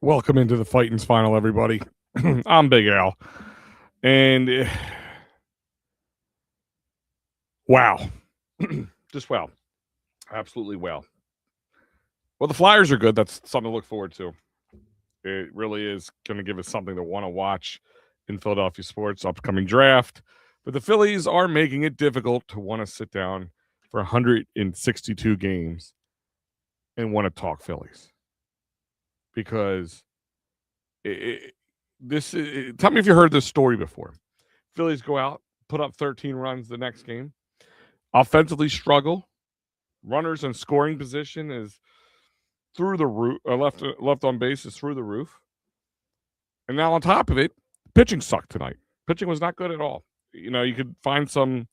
Welcome into the Fighting's Final, everybody. I'm Big Al. And wow. Just wow. Absolutely wow. Well, the Flyers are good. That's something to look forward to. It really is going to give us something to want to watch in Philadelphia sports, upcoming draft. But the Phillies are making it difficult to want to sit down for 162 games and want to talk Phillies. Because tell me if you heard this story before. Phillies go out, put up 13 runs the next game, offensively struggle. Runners in scoring position is through the roof. Left on base is through the roof. And now on top of it, pitching sucked tonight. Pitching was not good at all. You know, you could find some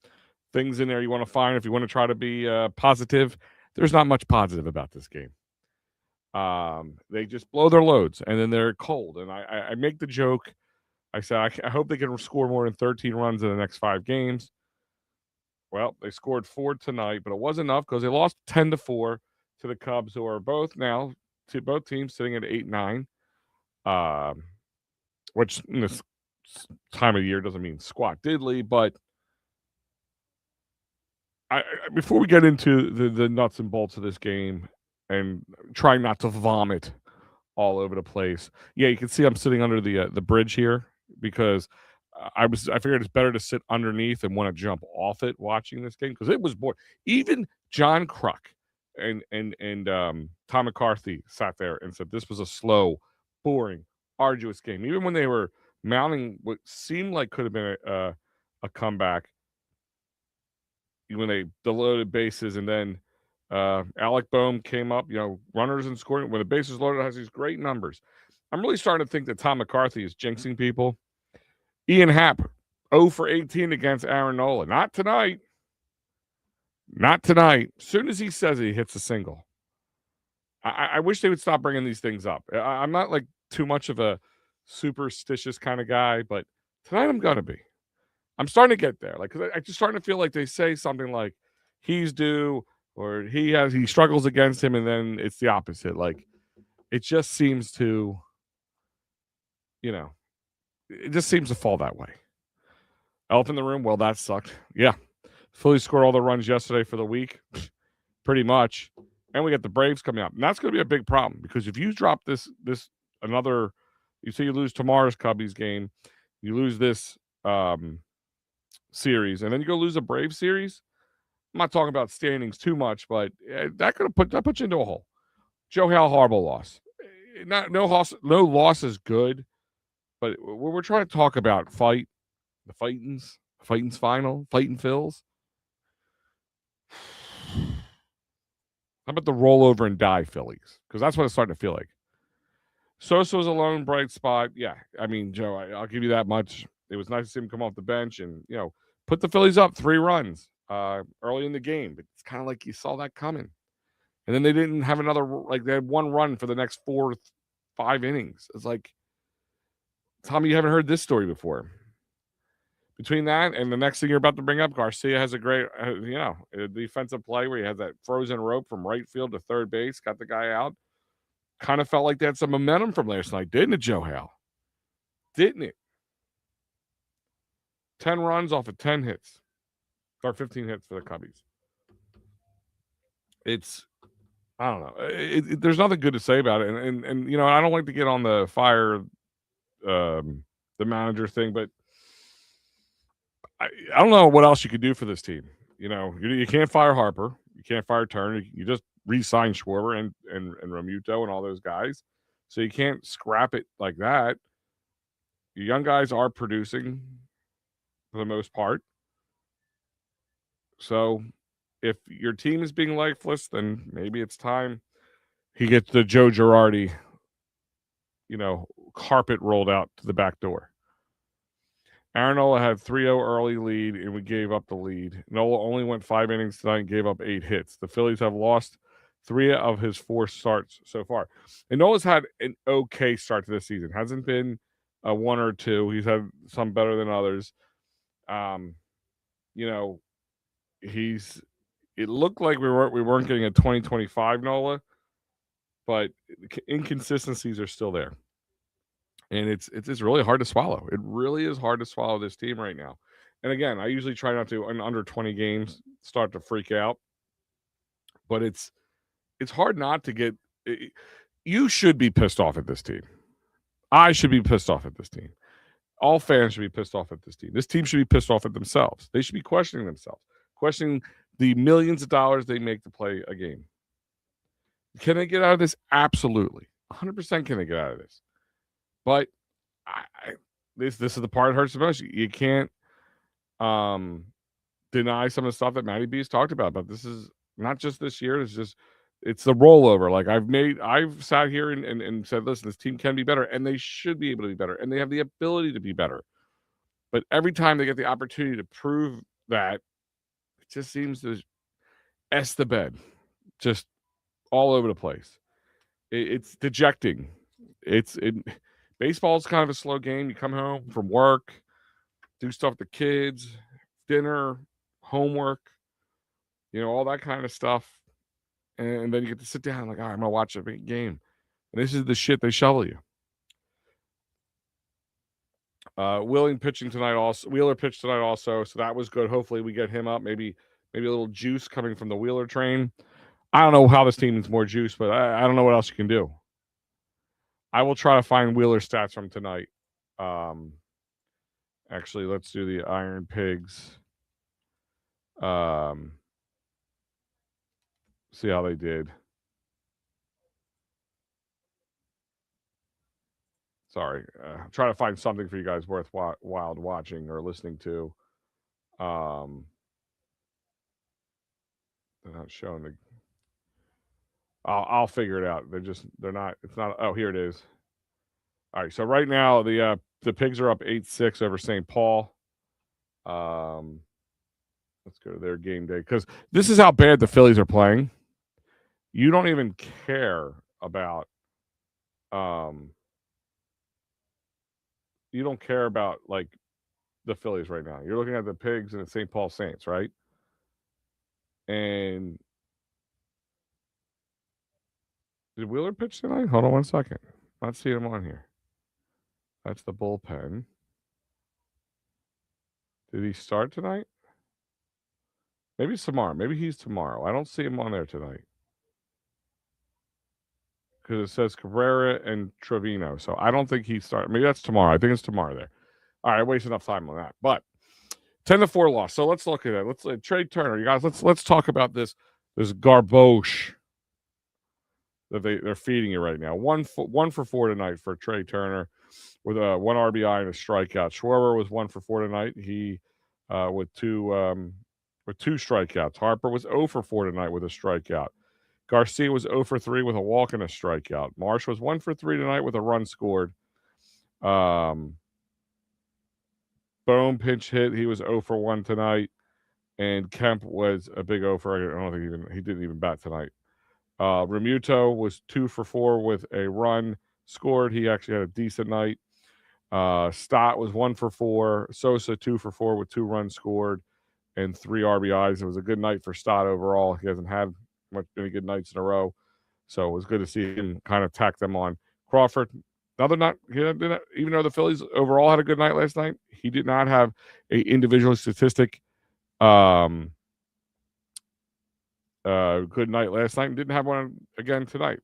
things in there you want to find if you want to try to be positive. There's not much positive about this game. They just blow their loads, and then they're cold. And I make the joke. I said I hope they can score more than 13 runs in the next 5 games. Well, they scored 4 tonight, but it wasn't enough because they lost 10-4 to the Cubs, who are both teams sitting at 8-9, which in this time of year doesn't mean squat diddly. But before we get into the nuts and bolts of this game and trying not to vomit all over the place, yeah, you can see I'm sitting under the bridge here because I figured it's better to sit underneath and want to jump off it watching this game because it was boring. Even John Kruk and Tom McCarthy sat there and said this was a slow, boring, arduous game. Even when they were mounting what seemed like could have been a comeback, when they loaded bases and then Alec Boehm came up, runners and scoring. When the bases loaded, it has these great numbers. I'm really starting to think that Tom McCarthy is jinxing people. Ian Happ, 0 for 18 against Aaron Nola. Not tonight. Not tonight. As soon as he says it, he hits a single. I wish they would stop bringing these things up. I'm not like too much of a superstitious kind of guy, but tonight I'm going to be. I'm starting to get there. Like, cause I'm just starting to feel like they say something like he's due or he struggles against him, and then it's the opposite. Like, it just seems to, it just seems to fall that way. Elephant in the room. Well, that sucked. Yeah. Phillies scored all the runs yesterday for the week, pretty much. And we got the Braves coming up. And that's going to be a big problem because if you drop this another, you say you lose tomorrow's Cubbies game, you lose this series, and then you go lose a Braves series. I'm not talking about standings too much, but that puts you into a hole. Joe Hale, horrible loss. No loss is good, but we're trying to talk about the Fighting's final, Fighting Phils. How about the roll over and die Phillies? Because that's what it's starting to feel like. Sosa's a lone bright spot. Yeah, I mean, Joe, I'll give you that much. It was nice to see him come off the bench and, put the Phillies up 3 runs early in the game. But it's kind of like you saw that coming. And then they didn't have another, like they had 1 run for the next 5 innings. It's like, Tommy, you haven't heard this story before. Between that and the next thing you're about to bring up, Garcia has a great, a defensive play where he has that frozen rope from right field to third base, got the guy out. Kind of felt like they had some momentum from last night, didn't it, Joe Hale? Didn't it? 10 runs off of 10 hits, or 15 hits for the Cubbies. I don't know. There's nothing good to say about it. And I don't like to get on the fire, the manager thing, but I don't know what else you could do for this team. You can't fire Harper. You can't fire Turner. You just re-sign Schwarber and Romuto and all those guys. So you can't scrap it like that. Your young guys are producing for the most part. So if your team is being lifeless, then maybe it's time he gets the Joe Girardi, carpet rolled out to the back door. Aaron Nola had 3-0 early lead, and we gave up the lead. Nola only went 5 innings tonight and gave up 8 hits. The Phillies have lost 3 of his 4 starts so far. And Nola's had an okay start to this season. Hasn't been a 1 or 2. He's had some better than others. It looked like we weren't getting a 2025 Nola. but inconsistencies are still there. And it's really hard to swallow. It really is hard to swallow this team right now. And again, I usually try not to in under 20 games start to freak out, but it's hard not to get. You should be pissed off at this team. I should be pissed off at this team. All fans should be pissed off at this team. This team should be pissed off at themselves. They should be questioning themselves, questioning the millions of dollars they make to play a game. Can they get out of this? Absolutely, 100% can they get out of this? But this is the part that hurts the most. You can't deny some of the stuff that Matty B's talked about. But this is not just this year. It's the rollover. Like I've sat here and said, listen, this team can be better, and they should be able to be better, and they have the ability to be better. But every time they get the opportunity to prove that, it just seems to S the bed, just all over the place. It's dejecting. Baseball's kind of a slow game. You come home from work, do stuff with the kids, dinner, homework, all that kind of stuff. And then you get to sit down like, all right, I'm going to watch a big game. And this is the shit they shovel you. Wheeler pitched tonight also, so that was good. Hopefully we get him up. Maybe a little juice coming from the Wheeler train. I don't know how this team needs more juice, but I don't know what else you can do. I will try to find Wheeler stats from tonight. Actually, let's do the Iron Pigs. See how they did. Sorry, try to find something for you guys worthwhile watching or listening to. They're not showing the. I'll figure it out. They're not. It's not. Oh, here it is. All right. So right now the Pigs are up 8-6 over St. Paul. Let's go to their game day because this is how bad the Phillies are playing. You don't even care about. You don't care about like the Phillies right now. You're looking at the Pigs and the St. Paul Saints, right? And did Wheeler pitch tonight? Hold on one second. I'm not seeing him on here. That's the bullpen. Did he start tonight? Maybe it's tomorrow. Maybe he's tomorrow. I don't see him on there tonight. Because it says Cabrera and Trevino. So I don't think he started. Maybe that's tomorrow. I think it's tomorrow there. All right, I wasted enough time on that. But 10-4 loss. So let's look at it. Let's Trey Turner. You guys, let's talk about this garbage that they're feeding you right now. One for 4 tonight for Trey Turner with one RBI and a strikeout. Schwarber was 1 for 4 tonight. He with two strikeouts. Harper was 0 for 4 tonight with a strikeout. Garcia was 0 for 3 with a walk and a strikeout. Marsh was 1 for 3 tonight with a run scored. Bohm pinch hit. He was 0 for 1 tonight. And Kemp was a big 0 for. I don't think he didn't even bat tonight. Remuto was 2 for 4 with a run scored. He actually had a decent night. Stott was 1 for 4. Sosa 2 for 4 with 2 runs scored and 3 RBIs. It was a good night for Stott overall. He hasn't had many good nights in a row, so it was good to see him kind of tack them on. Crawford, even though the Phillies overall had a good night last night, he did not have a individual statistic good night last night and didn't have one again tonight.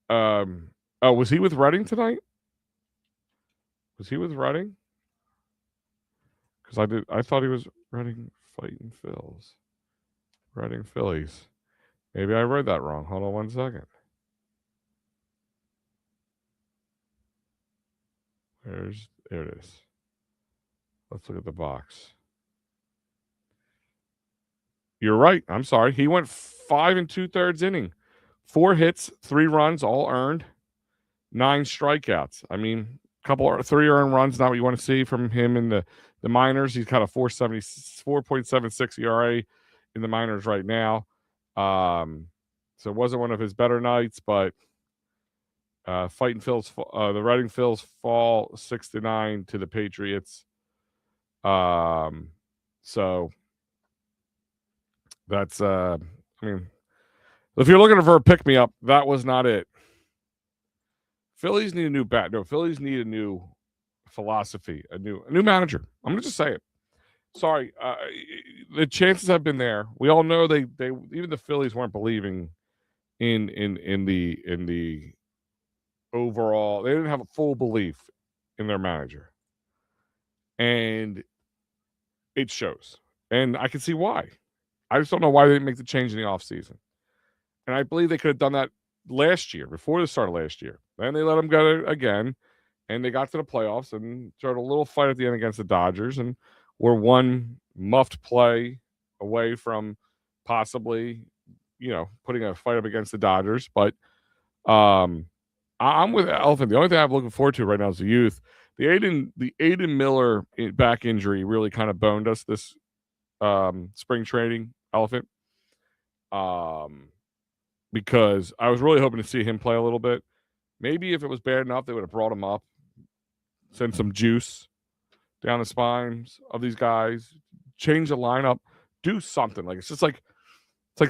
Was he with Reading tonight? Was he with Reading? Because I thought he was Reading fighting Phils. Reading Phillies. Maybe I read that wrong. Hold on one second. There it is. Let's look at the box. You're right. I'm sorry. He went 5 2/3 inning. 4 hits, 3 runs, all earned, 9 strikeouts. I mean, 3 earned runs, not what you want to see from him in the minors. He's got a 4.76 ERA in the minors right now. So it wasn't one of his better nights, but fighting Phils, the Reading Phils fall 6-9 to the Patriots. So that's I mean, If you're looking for a pick me up, that was not it. Phillies need a new bat. No, Phillies need a new philosophy, a new manager. I'm gonna just say it. Sorry, the chances have been there. We all know they even the Phillies weren't believing in the overall. They didn't have a full belief in their manager, and it shows. And I can see why. I just don't know why they didn't make the change in the offseason. And I believe they could have done that last year, before the start of last year. Then they let them go again, and they got to the playoffs and started a little fight at the end against the Dodgers, and were one muffed play away from possibly, putting a fight up against the Dodgers. But I'm with Elephant. The only thing I'm looking forward to right now is the youth. The Aiden Miller back injury really kind of boned us this spring training, Elephant. Because I was really hoping to see him play a little bit. Maybe if it was bad enough, they would have brought him up, send some juice down the spines of these guys, change the lineup, do something. Like it's like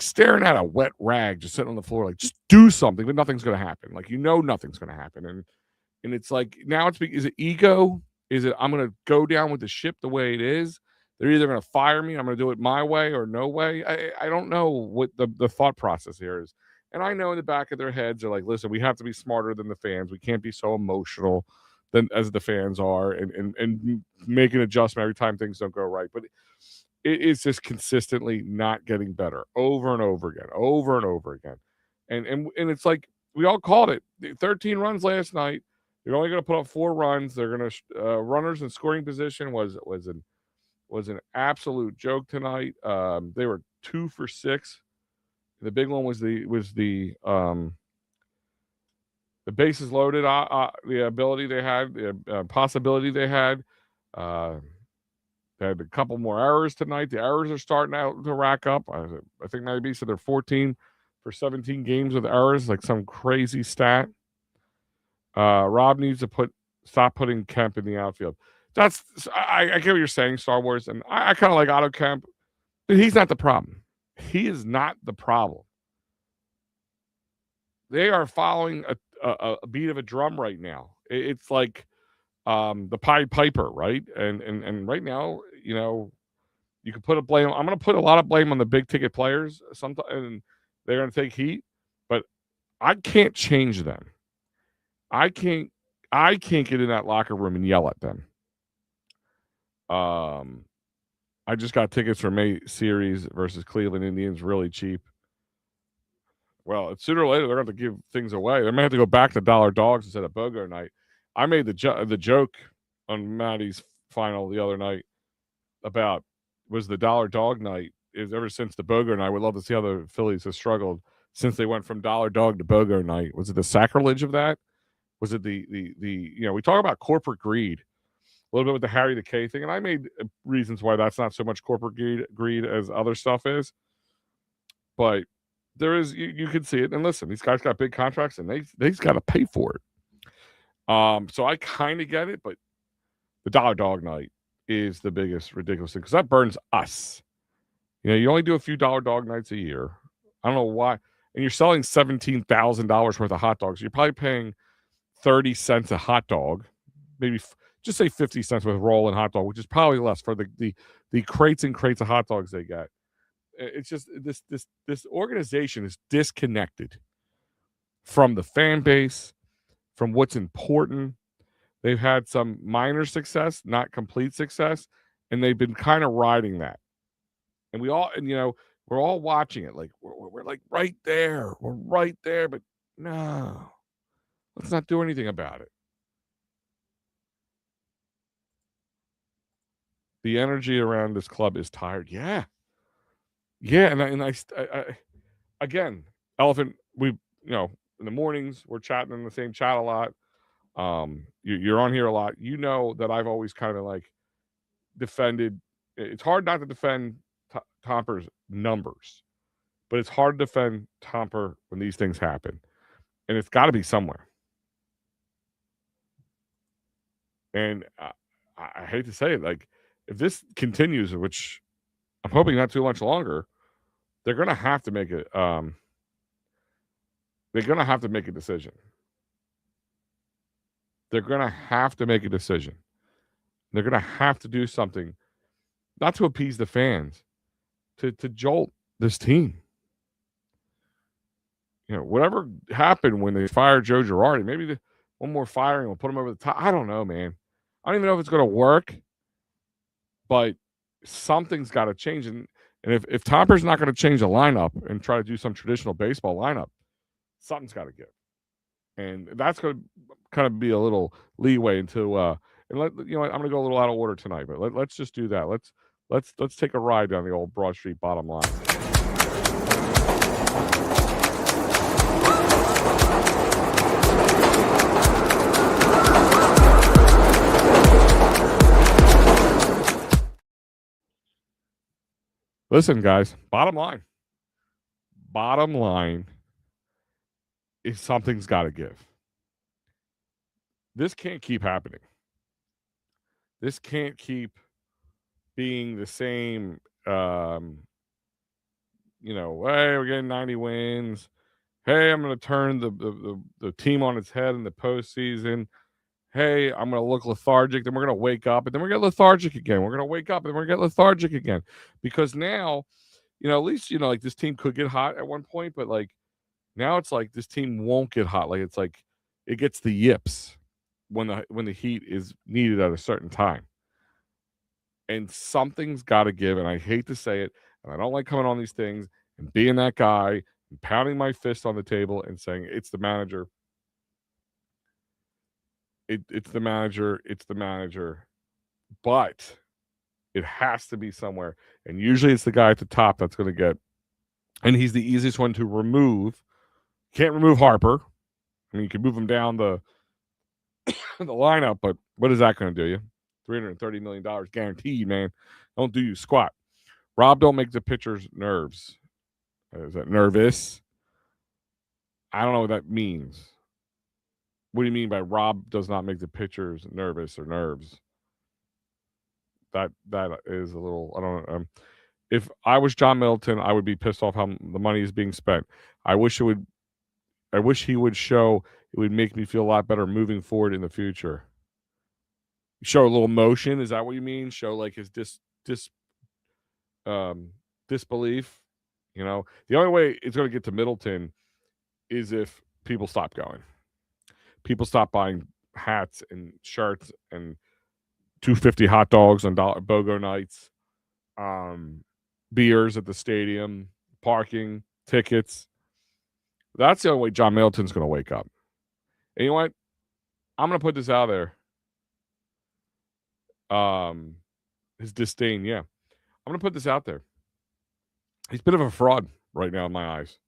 staring at a wet rag just sitting on the floor. Like just do something, but nothing's going to happen. Like nothing's going to happen, and it's like now is it ego? Is it I'm going to go down with the ship the way it is? They're either going to fire me, I'm going to do it my way or no way. I don't know what the thought process here is. And I know in the back of their heads, they're like, listen, we have to be smarter than the fans. We can't be so emotional than as the fans are and make an adjustment every time things don't go right. But it's just consistently not getting better over and over again, over and over again. And it's like we all called it. 13 runs last night. They're only going to put up 4 runs. They're going to runners in scoring position was an absolute joke tonight. They were 2 for 6. The big one was the bases loaded, the ability they had, the possibility they had. They had a couple more errors tonight. The errors are starting out to rack up. I think maybe so. They're 14 for 17 games with errors, like some crazy stat. Rob needs to stop putting Kemp in the outfield. I get what you're saying, Star Wars, and I kind of like Otto Kemp. But he's not the problem. He is not the problem. They are following a beat of a drum right now. It's like the Pied Piper, right? And right now, you can put a blame. I'm going to put a lot of blame on the big ticket players. Sometimes, and they're going to take heat, but I can't change them. I can't get in that locker room and yell at them. I just got tickets for May series versus Cleveland Indians really cheap. Well, sooner or later they're going to give things away. They may have to go back to dollar dogs instead of BOGO night. I made the joke on Maddie's final the other night about was the dollar dog night is ever since the BOGO night. We'd love to see how the Phillies have struggled since they went from dollar dog to BOGO night. Was it the sacrilege of that? Was it the we talk about corporate greed a little bit with the Harry the K thing, and I made reasons why that's not so much corporate greed as other stuff is, but there is you can see it. And listen, these guys got big contracts, and they've got to pay for it. So I kind of get it, but the dollar dog night is the biggest ridiculous thing because that burns us. You only do a few dollar dog nights a year. I don't know why, and you're selling $17,000 worth of hot dogs. You're probably paying 30 cents a hot dog, maybe just say 50 cents with roll and hot dog, which is probably less for the crates and crates of hot dogs they get. It's just this organization is disconnected from the fan base, from what's important. They've had some minor success, not complete success, and they've been kind of riding that. And we're all watching it like we're like right there. We're right there, but no. Let's not do anything about it. The energy around this club is tired. Yeah. Yeah, and I again, Elephant, in the mornings we're chatting in the same chat a lot. You're on here a lot. You know that I've always kind of like defended. It's hard not to defend Tomper's numbers, but it's hard to defend Tomper when these things happen, and it's got to be somewhere. And I hate to say it, like if this continues, which I'm hoping not too much longer, they're going to have to make it. they're going to have to make a decision. They're going to have to make a decision. They're going to have to do something, not to appease the fans, to jolt this team. Whatever happened when they fired Joe Girardi, maybe one more firing will put him over the top. I don't know, man. I don't even know if it's going to work, but something's got to change. And if Topper's not going to change the lineup and try to do some traditional baseball lineup, something's got to give. And that's going to kind of be a little leeway into and I'm going to go a little out of order tonight, but let's just do that. Let's take a ride down the old Broad Street bottom line. Listen, guys, bottom line is something's got to give. This can't keep happening. This can't keep being the same, hey, we're getting 90 wins. Hey, I'm going to turn the team on its head in the postseason. Hey, I'm going to look lethargic. Then we're going to wake up, and then we're going to get lethargic again. We're going to wake up, and we're going to get lethargic again. Because now, at least, like this team could get hot at one point, but like now it's like this team won't get hot. Like it's like it gets the yips when the heat is needed at a certain time. And something's got to give, and I hate to say it, and I don't like coming on these things and being that guy and pounding my fist on the table and saying it's the manager. It's the manager. It's the manager. But it has to be somewhere. And usually it's the guy at the top that's going to get, and he's the easiest one to remove. Can't remove Harper. I mean, you can move him down the lineup, but what is that going to do you? $330 million guaranteed, man. Don't do you squat. Rob don't make the pitcher's nerves. Is that nervous? I don't know what that means. What do you mean by Rob does not make the pitchers nervous or nerves? That is a little, I don't know. If I was John Middleton, I would be pissed off how the money is being spent. I wish he would show, it would make me feel a lot better moving forward in the future. Show a little motion, is that what you mean? Show like his disbelief. The only way it's going to get to Middleton is if people stop going. People stop buying hats and shirts and $2.50 hot dogs on BOGO nights, beers at the stadium, parking, tickets. That's the only way John Middleton's going to wake up. And you know what? I'm going to put this out there. His disdain, yeah. I'm going to put this out there. He's a bit of a fraud right now in my eyes.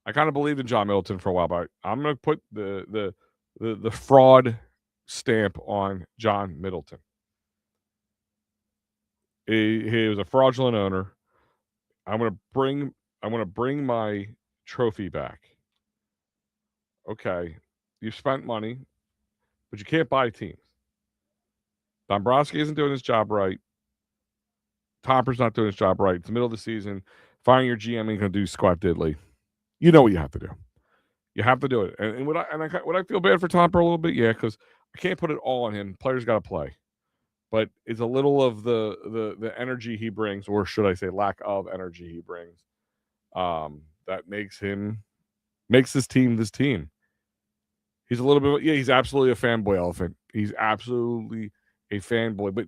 I kind of believed in John Middleton for a while, but I'm going to put the fraud stamp on John Middleton. He was a fraudulent owner. I'm going to bring my trophy back. Okay, you spent money, but you can't buy teams. Dombrowski isn't doing his job right. Topper's not doing his job right. It's the middle of the season. Firing your GM ain't going to do squat diddly. You know what you have to do. You have to do it. And would I feel bad for Topper a little bit? Yeah, because I can't put it all on him. Players got to play. But it's a little of the energy he brings, or should I say lack of energy he brings, that makes this team this team. He's a little bit, yeah, he's absolutely a fanboy elephant. He's absolutely a fanboy, but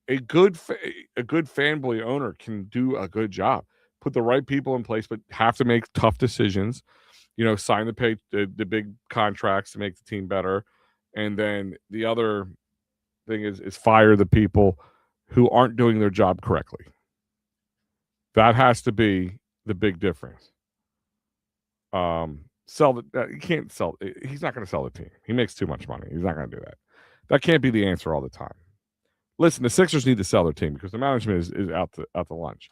a good fanboy owner can do a good job. Put the right people in place, but have to make tough decisions. Sign the big contracts to make the team better, and then the other thing is fire the people who aren't doing their job correctly. That has to be the big difference. You can't sell. He's not going to sell the team. He makes too much money. He's not going to do that. That can't be the answer all the time. Listen, the Sixers need to sell their team because the management is out to lunch.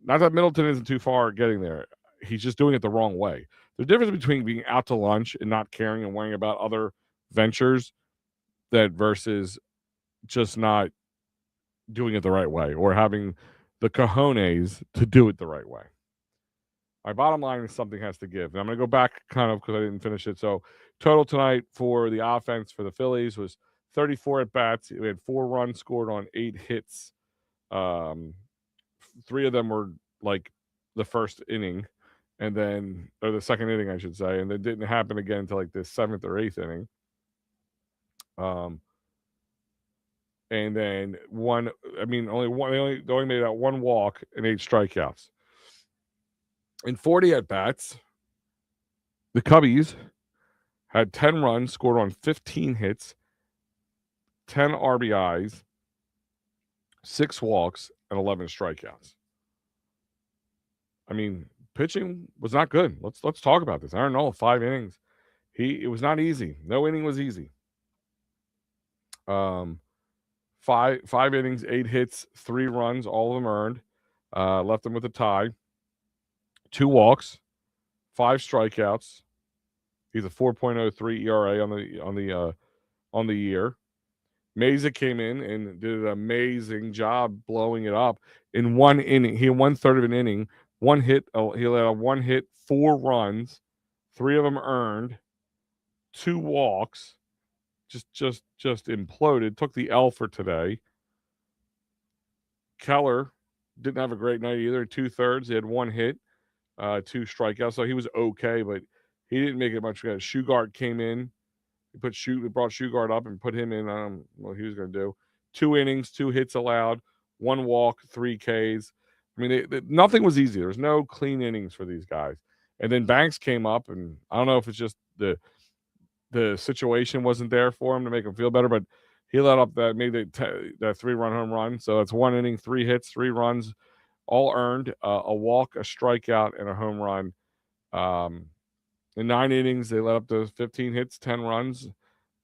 Not that Middleton isn't too far getting there. He's just doing it the wrong way. The difference between being out to lunch and not caring and worrying about other ventures versus just not doing it the right way or having the cojones to do it the right way. My bottom line is something has to give. And I'm going to go back kind of because I didn't finish it. So total tonight for the offense for the Phillies was 34 at bats. We had 4 runs scored on 8 hits. 3 of them were like the first inning, and then or the second inning, I should say, and it didn't happen again until like the 7th or 8th inning. And then they only made out 1 walk and 8 strikeouts. In 40 at bats, the Cubbies had 10 runs scored on 15 hits, 10 RBIs, 6 walks, and 11 strikeouts. I mean, pitching was not good. Let's talk about this. Aaron Nola, 5 innings. It was not easy. No inning was easy. 5 innings, 8 hits, 3 runs, all of them earned. Left them with a tie. 2 walks, 5 strikeouts. He's a 4.03 ERA on the year. Meza came in and did an amazing job blowing it up in 1 inning. He had 1/3 of an inning, 1 hit. He let out 1 hit, 4 runs, 3 of them earned, 2 walks. Just imploded. Took the L for today. Keller didn't have a great night either. 2/3. He had 1 hit, 2 strikeouts. So he was okay, but he didn't make it much good. Shugart came in. We brought Shugart up and put him in. What he was going to do. 2 innings, 2 hits allowed, 1 walk, 3 Ks. I mean, nothing was easy. There was no clean innings for these guys. And then Banks came up, and I don't know if it's just the situation wasn't there for him to make him feel better, but he let up that 3-run home run. So that's 1 inning, 3 hits, 3 runs, all earned, a walk, a strikeout, and a home run. In 9 innings, they let up to 15 hits, 10 runs,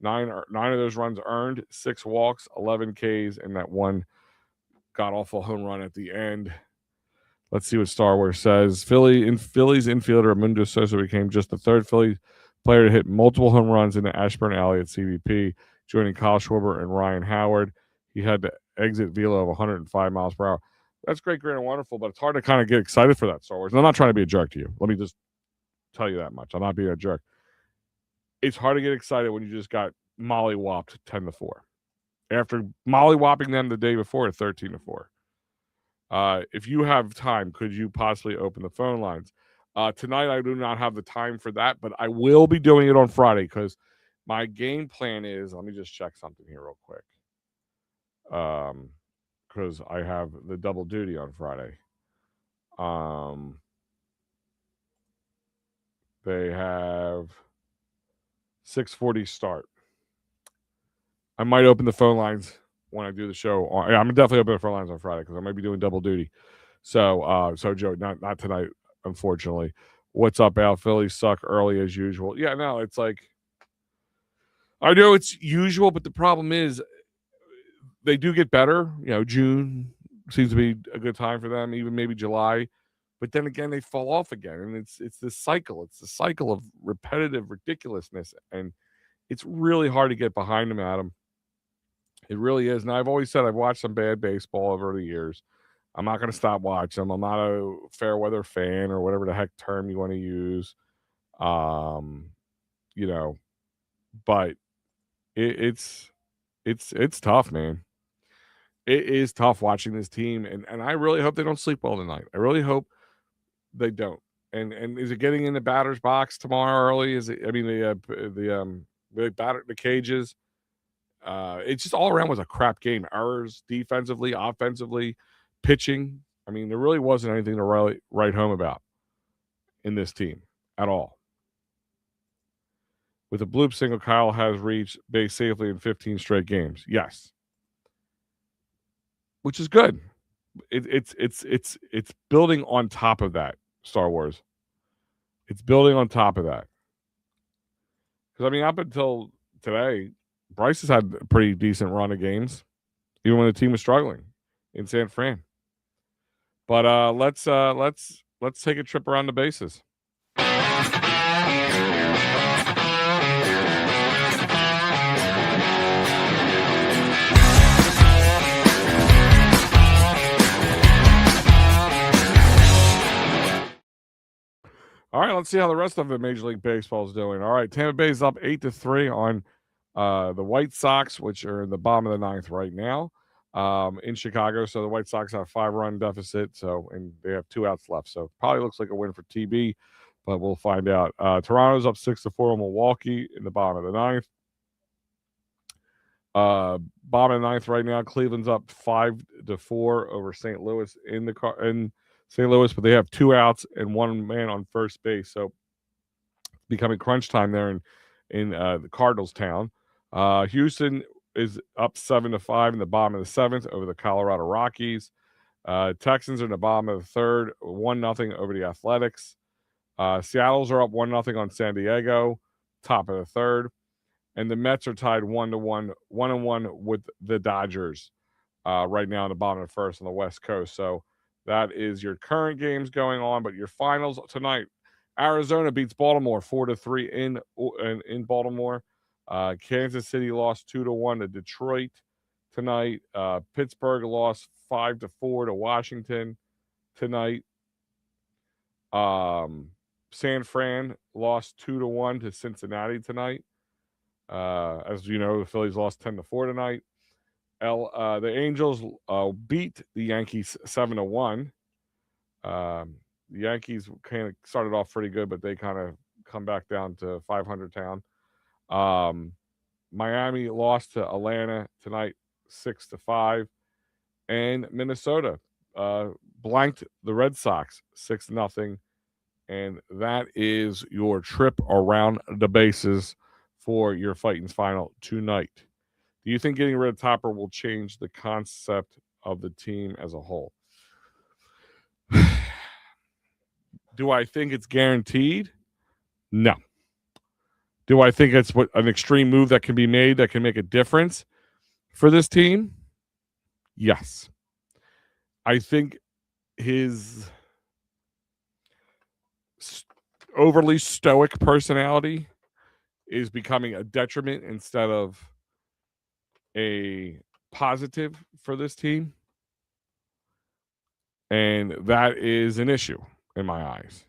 9 of those runs earned, 6 walks, 11 Ks, and that 1 god-awful home run at the end. Let's see what Star Wars says. Phillies infielder Mundo Sosa became just the 3rd Philly player to hit multiple home runs in the Ashburn Alley at CBP, joining Kyle Schwarber and Ryan Howard. He had the exit velo of 105 miles per hour. That's great, and wonderful, but it's hard to kind of get excited for that, Star Wars. And I'm not trying to be a jerk to you. Let me just tell you that much. I'm not being a jerk. It's hard to get excited when you just got mollywopped 10-4. After mollywopping them the day before at 13-4. If you have time, could you possibly open the phone lines? Tonight, I do not have the time for that, but I will be doing it on Friday because my game plan is, let me just check something here real quick. Because I have the double duty on Friday. They have 6:40 start. I might open the phone lines when I do the show. I'm definitely open the phone lines on Friday because I might be doing double duty. So Joe, not tonight, unfortunately. What's up, Al? Phillies suck early as usual. Yeah, no, it's like I know it's usual, but the problem is they do get better. June seems to be a good time for them, even maybe July. But then again, they fall off again, and it's this cycle. It's the cycle of repetitive ridiculousness, and it's really hard to get behind them, Adam. It really is. And I've always said I've watched some bad baseball over the years. I'm not going to stop watching them. I'm not a fair weather fan or whatever the heck term you want to use. But it's tough, man. It is tough watching this team, and I really hope they don't sleep well tonight. I really hope they don't. And is it getting in the batter's box tomorrow early? Is it? I mean, the cages. It just all around was a crap game. Errors defensively, offensively, pitching. I mean, there really wasn't anything to write home about in this team at all. With a bloop single, Kyle has reached base safely in 15 straight games. Yes, which is good. It's building on top of that. Star Wars. It's building on top of that. Because I mean, up until today, Bryce has had a pretty decent run of games, even when the team was struggling in San Fran. But let's take a trip around the bases. let's see how the rest of the Major League Baseball is doing. All right, Tampa Bay's up 8-3 on the White Sox, which are in the bottom of the ninth right now in Chicago. So the White Sox have a 5-run deficit, and they have 2 outs left. So probably looks like a win for TB, but we'll find out. Toronto's up 6-4 on Milwaukee in the bottom of the ninth. Bottom of the ninth right now. Cleveland's up 5-4 over St. Louis in St. Louis, but they have 2 outs and 1 man on first base. So becoming crunch time there in the Cardinals town. Houston is up 7-5 in the bottom of the 7th over the Colorado Rockies. Texans are in the bottom of the 3rd, 1-0 over the Athletics. Seattle's are up 1-0 on San Diego, top of the 3rd. And the Mets are tied 1-1 with the Dodgers right now in the bottom of the 1st on the West Coast. So that is your current games going on, but your finals tonight. Arizona beats Baltimore 4-3 in Baltimore. Kansas City lost 2-1 to Detroit tonight. Pittsburgh lost 5-4 to Washington tonight. San Fran lost 2-1 to Cincinnati tonight. As you know, the Phillies lost 10-4 tonight. The Angels beat the Yankees 7-1. The Yankees kind of started off pretty good, but they kind of come back down to 500 town. Miami lost to Atlanta tonight 6-5, and Minnesota blanked the Red Sox 6-0. And that is your trip around the bases for your Fightins final tonight. Do you think getting rid of Topper will change the concept of the team as a whole? Do I think it's guaranteed? No. Do I think it's an extreme move that can be made that can make a difference for this team? Yes. I think his overly stoic personality is becoming a detriment instead of a positive for this team. And that is an issue in my eyes.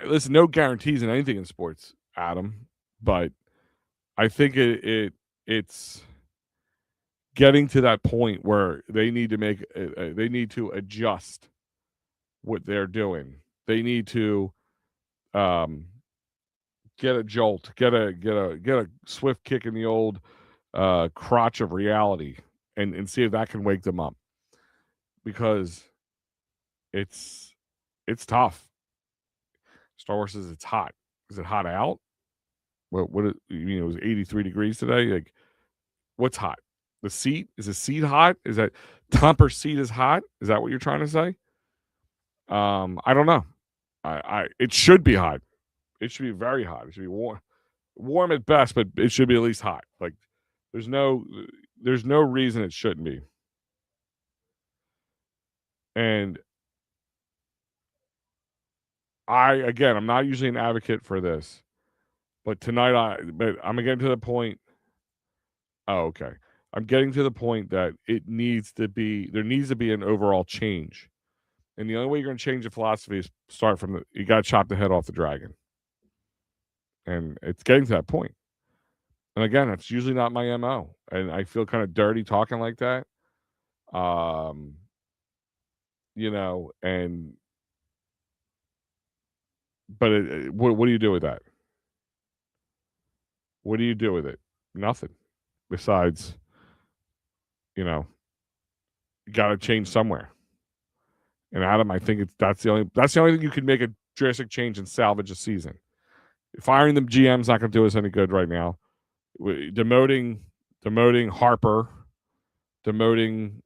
Listen, no guarantees in anything in sports, Adam, but I think it's getting to that point where they need to adjust what they're doing. They need to get a jolt, get a swift kick in the old crotch of reality, and see if that can wake them up, because it's tough. Star Wars says it's hot. Is it hot out? What it was 83 degrees today. Like, what's hot? The seat? Is the seat hot? Is that Tomper's seat is hot? Is that what you're trying to say? I don't know. It should be hot. It should be very hot. It should be warm at best, but it should be at least hot. Like, there's no reason it shouldn't be. And I'm not usually an advocate for this, but tonight I'm getting to the point. Oh, okay. I'm getting to the point that there needs to be an overall change. And the only way you're going to change the philosophy is start from you got to chop the head off the dragon. And it's getting to that point. And again, it's usually not my MO. And I feel kind of dirty talking like that. But what do you do with that? What do you do with it? Nothing. Besides, you got to change somewhere. And Adam, I think that's the only thing you can make a drastic change and salvage a season. Firing the GM's not going to do us any good right now. Demoting Harper, demoting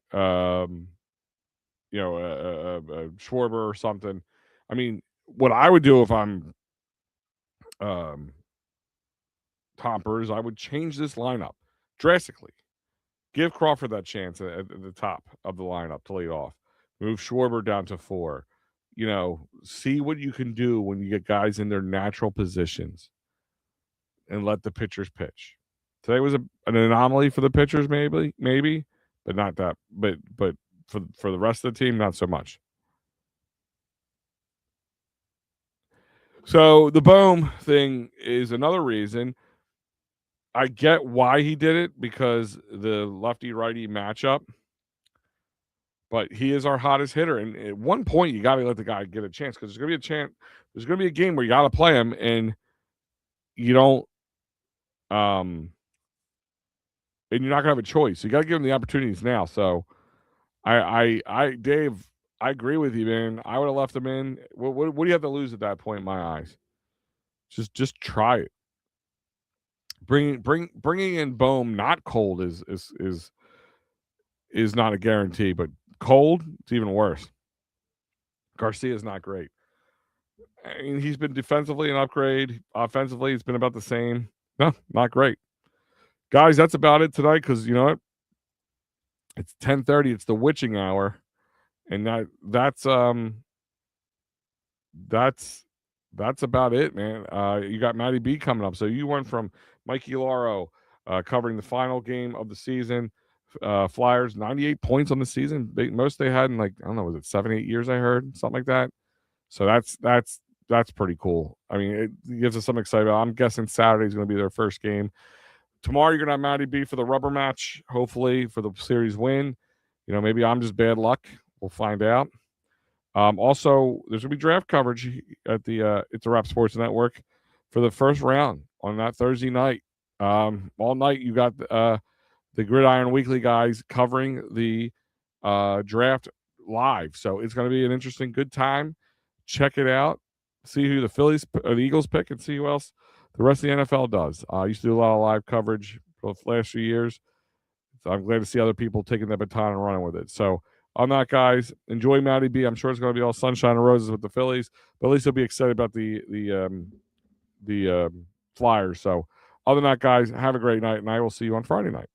Schwarber or something. I mean, what I would do if I'm Tompers, I would change this lineup drastically. Give Crawford that chance at the top of the lineup to lead off. Move Schwarber down to 4. See what you can do when you get guys in their natural positions and let the pitchers pitch. Today was an anomaly for the pitchers, maybe, but not that. But for the rest of the team, not so much. So the Bohm thing is another reason. I get why he did it because the lefty righty matchup, but he is our hottest hitter. And at one point, you got to let the guy get a chance because there's going to be a chance. There's going to be a game where you got to play him, and you don't. And you're not going to have a choice. You got to give him the opportunities now. So Dave, I agree with you, man. I would have left him in. What do you have to lose at that point? In my eyes, just try it. Bringing in Bohm not cold is not a guarantee, but cold it's even worse. Garcia's not great. I mean, he's been defensively an upgrade. Offensively, it's been about the same. No, not great. Guys, that's about it tonight because you know what? It's 10:30. It's the witching hour, and that's about it, man. You got Matty B coming up. So you went from Mikey Lauro covering the final game of the season. Flyers 98 points on the season. Most they had in like I don't know, was it 7-8 years? I heard something like that. So that's pretty cool. I mean, it gives us some excitement. I'm guessing Saturday's going to be their first game. Tomorrow you're going to have Matty B for the rubber match. Hopefully for the series win. You know, maybe I'm just bad luck. We'll find out. Also, there's gonna be draft coverage at the It's a Wrap Sports Network for the first round on that Thursday night. All night you got the Gridiron Weekly guys covering the draft live, so it's going to be an interesting, good time. Check it out. See who the Phillies or the Eagles pick, and see who else the rest of the NFL does. I used to do a lot of live coverage for the last few years, so I'm glad to see other people taking the baton and running with it. So on that, guys, enjoy Matty B. I'm sure it's going to be all sunshine and roses with the Phillies, but at least he'll be excited about the Flyers. So other than that, guys, have a great night, and I will see you on Friday night.